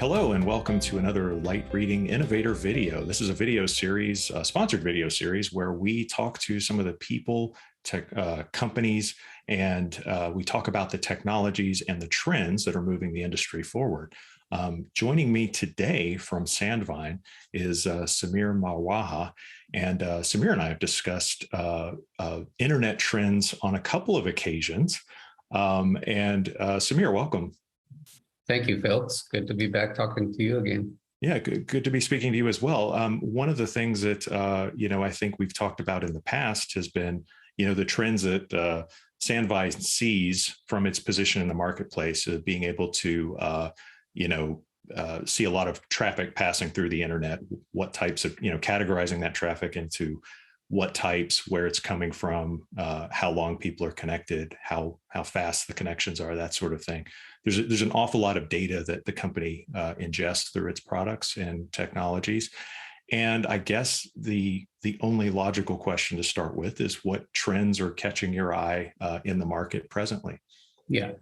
Hello and welcome to another Light Reading Innovator video. This is a video series, a sponsored video series, where we talk to some of the people, companies, and we talk about the technologies and the trends that are moving the industry forward. Joining me today from Sandvine is Samir Marwaha, and Samir and I have discussed internet trends on a couple of occasions. Samir, welcome. Thank you, Phil. It's good to be back talking to you again. Yeah, good to be speaking to you as well. One of the things that I think we've talked about in the past has been, the trends that Sandvine sees from its position in the marketplace, being able to, see a lot of traffic passing through the internet. What types of, categorizing that traffic into what types, where it's coming from, how long people are connected, how fast the connections are, that sort of thing. There's an awful lot of data that the company ingests through its products and technologies. And I guess the only logical question to start with is what trends are catching your eye in the market presently? Yeah.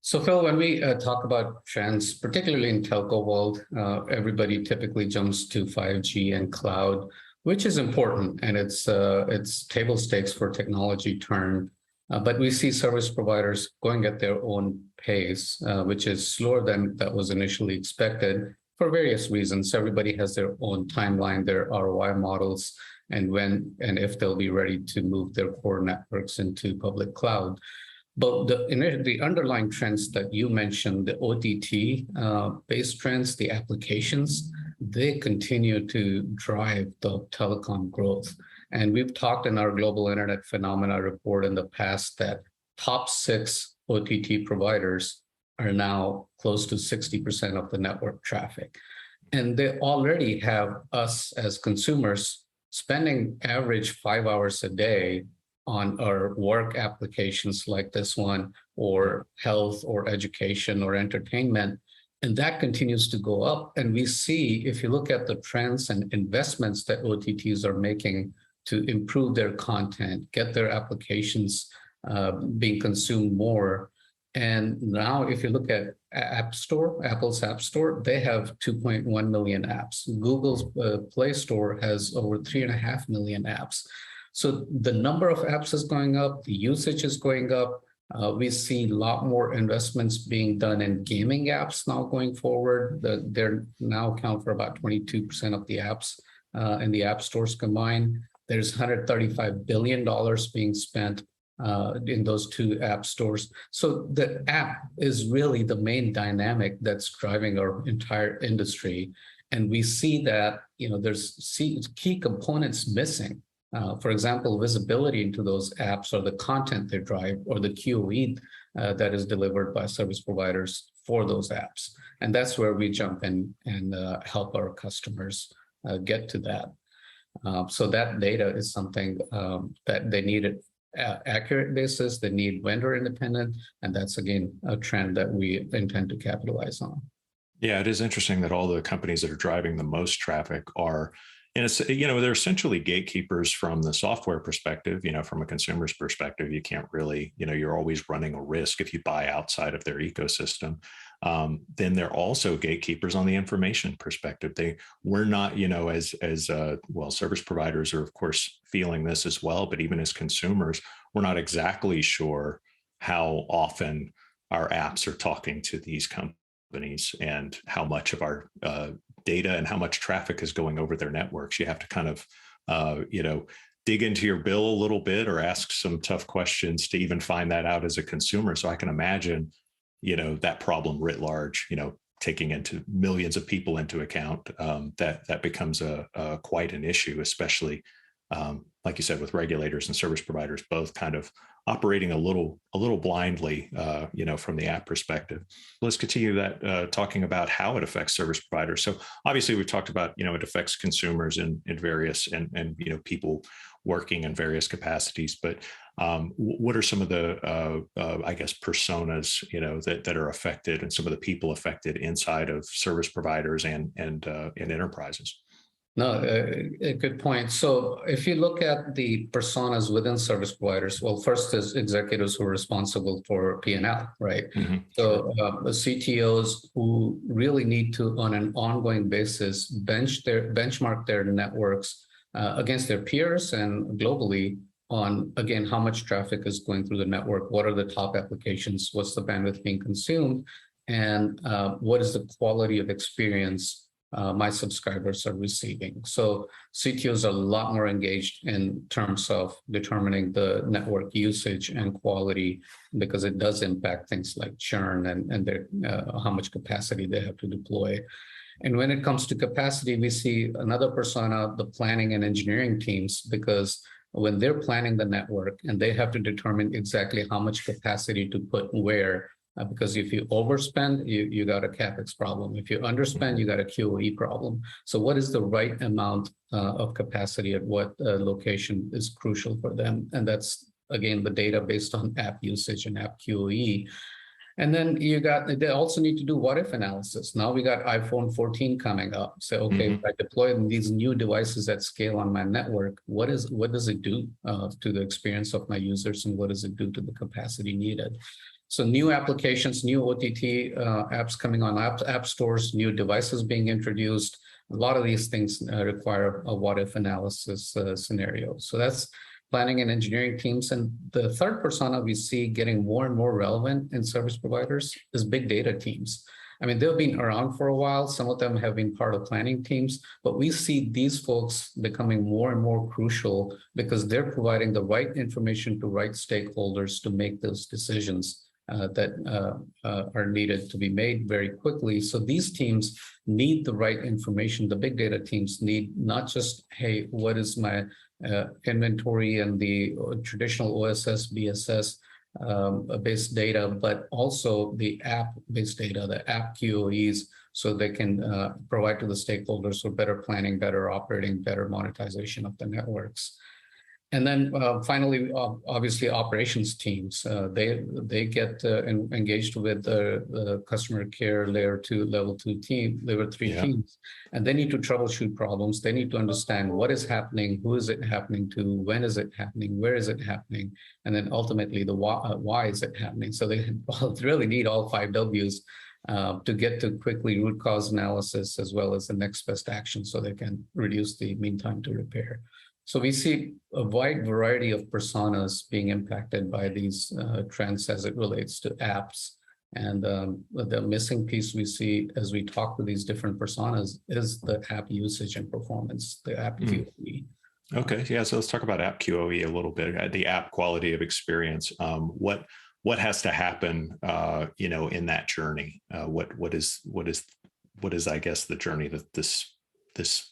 So Phil, when we talk about trends, particularly in telco world, everybody typically jumps to 5G and cloud, which is important, and it's table stakes for technology turn. But we see service providers going at their own pace, which is slower than that was initially expected for various reasons. Everybody has their own timeline, their ROI models, and when and if they'll be ready to move their core networks into public cloud. But the underlying trends that you mentioned, the OTT-based trends, the applications, they continue to drive the telecom growth. And we've talked in our Global Internet Phenomena report in the past that top 6 OTT providers are now close to 60% of the network traffic. And they already have us as consumers spending average 5 hours a day on our work applications like this one, or health or education or entertainment. And that continues to go up. And we see, if you look at the trends and investments that OTTs are making to improve their content, get their applications being consumed more. And now if you look at App Store, Apple's App Store, they have 2.1 million apps. Google's Play Store has over 3.5 million apps. So the number of apps is going up, the usage is going up. We see a lot more investments being done in gaming apps now going forward. They're now account for about 22% of the apps in the app stores combined. There's $135 billion being spent in those 2 app stores. So the app is really the main dynamic that's driving our entire industry. And we see that, there's key components missing. For example, visibility into those apps or the content they drive, or the QoE that is delivered by service providers for those apps. And that's where we jump in and help our customers get to that. So that data is something that they need at accurate basis, they need vendor independent, and that's, again, a trend that we intend to capitalize on. Yeah, it is interesting that all the companies that are driving the most traffic are, and it's, they're essentially gatekeepers from the software perspective. From a consumer's perspective, you can't really, you're always running a risk if you buy outside of their ecosystem. Then they're also gatekeepers on the information perspective. We're not, well, service providers are of course feeling this as well, but even as consumers, we're not exactly sure how often our apps are talking to these companies and how much of our data and how much traffic is going over their networks. You have to kind of, dig into your bill a little bit or ask some tough questions to even find that out as a consumer. So I can imagine, that problem writ large, taking into millions of people into account, that becomes quite an issue, especially, like you said, with regulators and service providers both kind of operating a little blindly, from the app perspective. Let's continue that, talking about how it affects service providers. So obviously we've talked about, it affects consumers in various and people working in various capacities, but what are some of the, I guess, personas, that are affected, and some of the people affected inside of service providers and enterprises? No, a good point. So if you look at the personas within service providers, well, first is executives who are responsible for P&L, right? Sure. So the CTOs who really need to, on an ongoing basis, benchmark their networks against their peers and globally on, again, how much traffic is going through the network, what are the top applications, what's the bandwidth being consumed, and what is the quality of experience my subscribers are receiving. So CTOs are a lot more engaged in terms of determining the network usage and quality because it does impact things like churn and their, how much capacity they have to deploy. And when it comes to capacity, we see another persona, the planning and engineering teams, because when they're planning the network and they have to determine exactly how much capacity to put where, because if you overspend, you got a CapEx problem. If you underspend, you got a QoE problem. So what is the right amount of capacity at what location is crucial for them? And that's, again, the data based on app usage and AppQoE. And then they also need to do what if analysis. Now we got iPhone 14 coming up. So, okay, if I deploy these new devices at scale on my network, what does it do to the experience of my users and what does it do to the capacity needed? So new applications, new OTT apps coming on app stores, new devices being introduced. A lot of these things require a what if analysis scenario. So that's planning and engineering teams. And the third persona we see getting more and more relevant in service providers is big data teams. I mean, they've been around for a while. Some of them have been part of planning teams, but we see these folks becoming more and more crucial because they're providing the right information to right stakeholders to make those decisions that are needed to be made very quickly. So these teams need the right information. The big data teams need not just, hey, what is my inventory and the traditional OSS, BSS based data, but also the app-based data, the AppQoEs, so they can provide to the stakeholders for better planning, better operating, better monetization of the networks. And then finally, obviously, operations teams, they get engaged with the customer care layer 2, level 3 teams, and they need to troubleshoot problems. They need to understand what is happening, who is it happening to, when is it happening, where is it happening, and then ultimately the why is it happening. So they really need all 5 Ws to get to quickly root cause analysis as well as the next best action so they can reduce the mean time to repair. So we see a wide variety of personas being impacted by these trends as it relates to apps. And the missing piece we see as we talk to these different personas is the app usage and performance, the app QoE. Okay, yeah. So let's talk about app QoE a little bit. The app quality of experience. What has to happen, in that journey? What is I guess the journey that this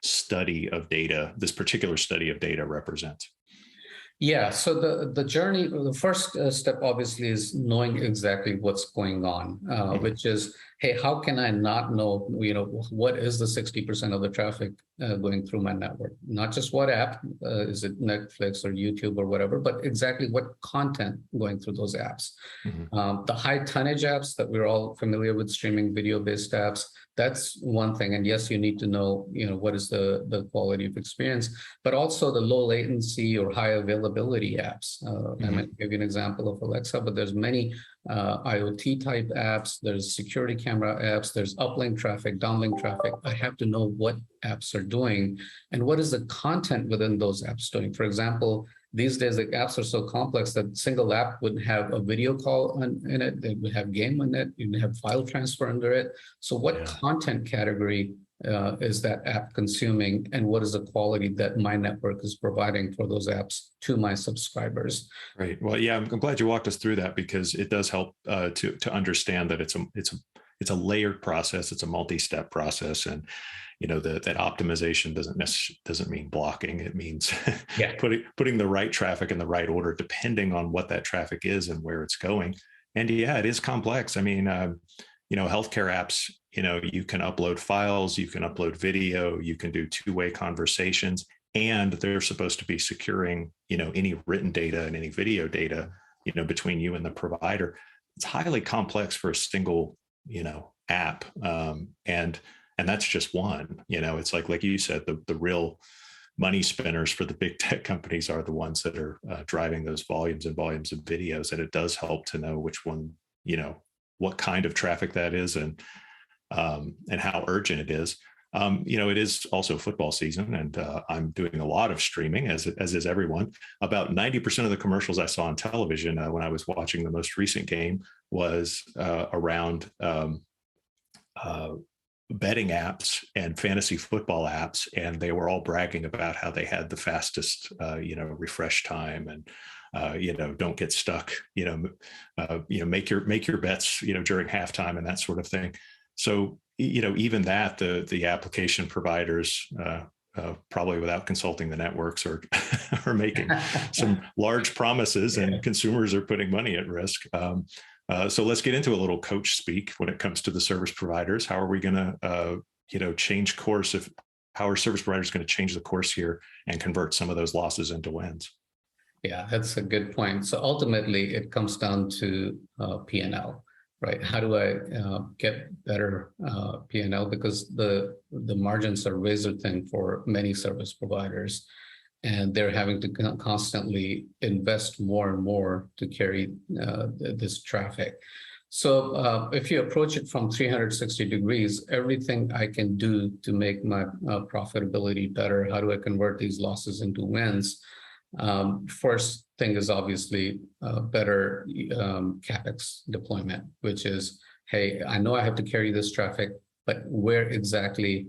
study of data, this particular study of data represents? Yeah, so the journey, the first step obviously is knowing exactly what's going on, which is, hey, how can I not know, what is the 60% of the traffic going through my network? Not just what app, is it Netflix or YouTube or whatever, but exactly what content going through those apps. The high tonnage apps that we're all familiar with, streaming video-based apps, that's one thing. And yes, you need to know, what is the quality of experience, but also the low latency or high availability apps. I might give you an example of Alexa, but there's many IoT type apps, there's security camera apps, there's uplink traffic, downlink traffic. I have to know what apps are doing and what is the content within those apps doing. For example, these days, the apps are so complex that single app would have a video call in it, they would have game in it, you would have file transfer under it. So what content category is that app consuming, and what is the quality that my network is providing for those apps to my subscribers? Right. Well, yeah, I'm glad you walked us through that because it does help to understand that it's a layered process, it's a multi-step process, and that optimization doesn't mean blocking. It means putting the right traffic in the right order, depending on what that traffic is and where it's going. And yeah, it is complex. I mean, healthcare apps, you can upload files, you can upload video, you can do two-way conversations, and they're supposed to be securing, any written data and any video data, between you and the provider. It's highly complex for a single, app. And And that's just one. It's like you said, the real money spinners for the big tech companies are the ones that are driving those volumes and volumes of videos. And it does help to know which one, what kind of traffic that is, and how urgent it is. It is also football season, and I'm doing a lot of streaming, as is everyone. About 90% of the commercials I saw on television when I was watching the most recent game was around betting apps and fantasy football apps, and they were all bragging about how they had the fastest, refresh time, and don't get stuck. Make your bets, during halftime and that sort of thing. So, even that the application providers, probably without consulting the networks, are making some large promises, and consumers are putting money at risk. So let's get into a little coach speak when it comes to the service providers. How are we going to, change course? How are service providers going to change the course here and convert some of those losses into wins? Yeah, that's a good point. So ultimately, it comes down to P&L, right? How do I get better P&L? Because the margins are razor thin for many service providers, and they're having to constantly invest more and more to carry this traffic. So if you approach it from 360 degrees, everything I can do to make my profitability better, how do I convert these losses into wins? First thing is obviously better CapEx deployment, which is, hey, I know I have to carry this traffic, but where exactly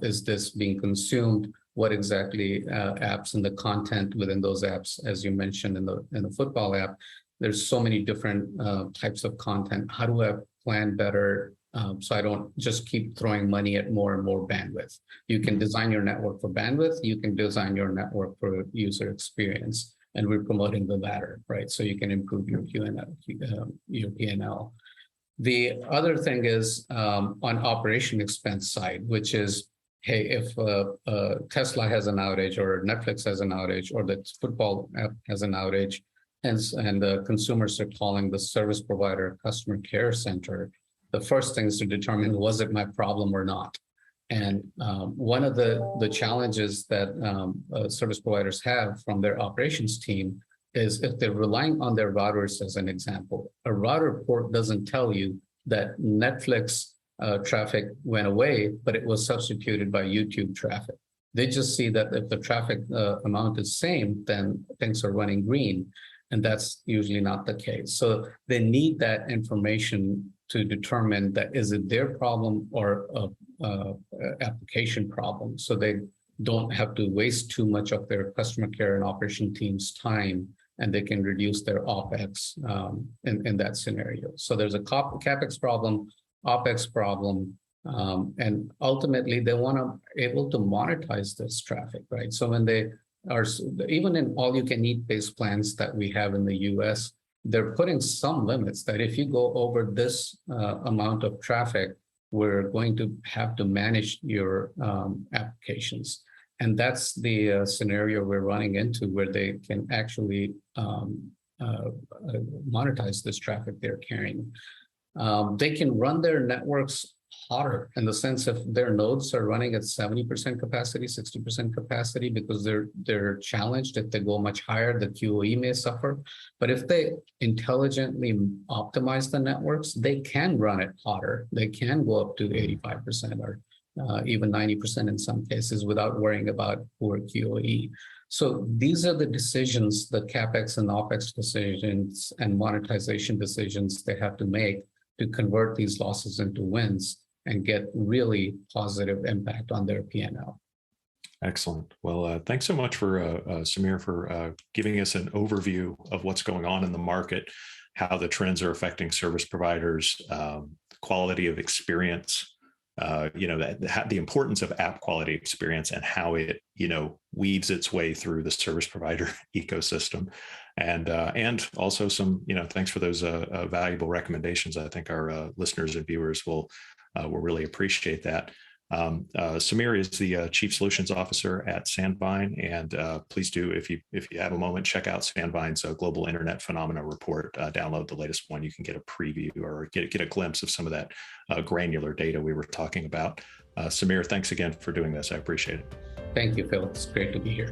is this being consumed? What exactly apps and the content within those apps, as you mentioned in the football app, there's so many different types of content. How do I plan better so I don't just keep throwing money at more and more bandwidth? You can design your network for bandwidth. You can design your network for user experience, and we're promoting the latter, right? So you can improve your P&L. The other thing is on operation expense side, which is, hey, if Tesla has an outage, or Netflix has an outage, or the football app has an outage, and the consumers are calling the service provider customer care center, the first thing is to determine, was it my problem or not? And one of the challenges that service providers have from their operations team is, if they're relying on their routers as an example, a router port doesn't tell you that Netflix traffic went away, but it was substituted by YouTube traffic. They just see that if the traffic amount is same, then things are running green, and that's usually not the case. So they need that information to determine that is it their problem or a application problem, so they don't have to waste too much of their customer care and operation team's time, and they can reduce their OpEx in that scenario. So there's a CapEx problem, OpEx problem, and ultimately they want to able to monetize this traffic, right? So when they are, even in all-you-can-eat based plans that we have in the US, they're putting some limits that if you go over this amount of traffic, we're going to have to manage your applications. And that's the scenario we're running into, where they can actually monetize this traffic they're carrying. They can run their networks hotter, in the sense if their nodes are running at 70% capacity, 60% capacity, because they're challenged. If they go much higher, the QoE may suffer. But if they intelligently optimize the networks, they can run it hotter. They can go up to 85% or even 90% in some cases, without worrying about poor QoE. So these are the decisions, the CapEx and OpEx decisions and monetization decisions they have to make to convert these losses into wins and get really positive impact on their P&L. Excellent. Well, thanks so much for Samir, for giving us an overview of what's going on in the market, how the trends are affecting service providers, quality of experience, the importance of app quality experience, and how it, weaves its way through the service provider ecosystem. And also some, thanks for those valuable recommendations. I think our listeners and viewers will really appreciate that. Samir is the Chief Solutions Officer at Sandvine, and please do, if you have a moment, check out Sandvine's Global Internet Phenomena Report. Download the latest one. You can get a preview or get a glimpse of some of that granular data we were talking about. Samir, thanks again for doing this. I appreciate it. Thank you, Phil. It's great to be here.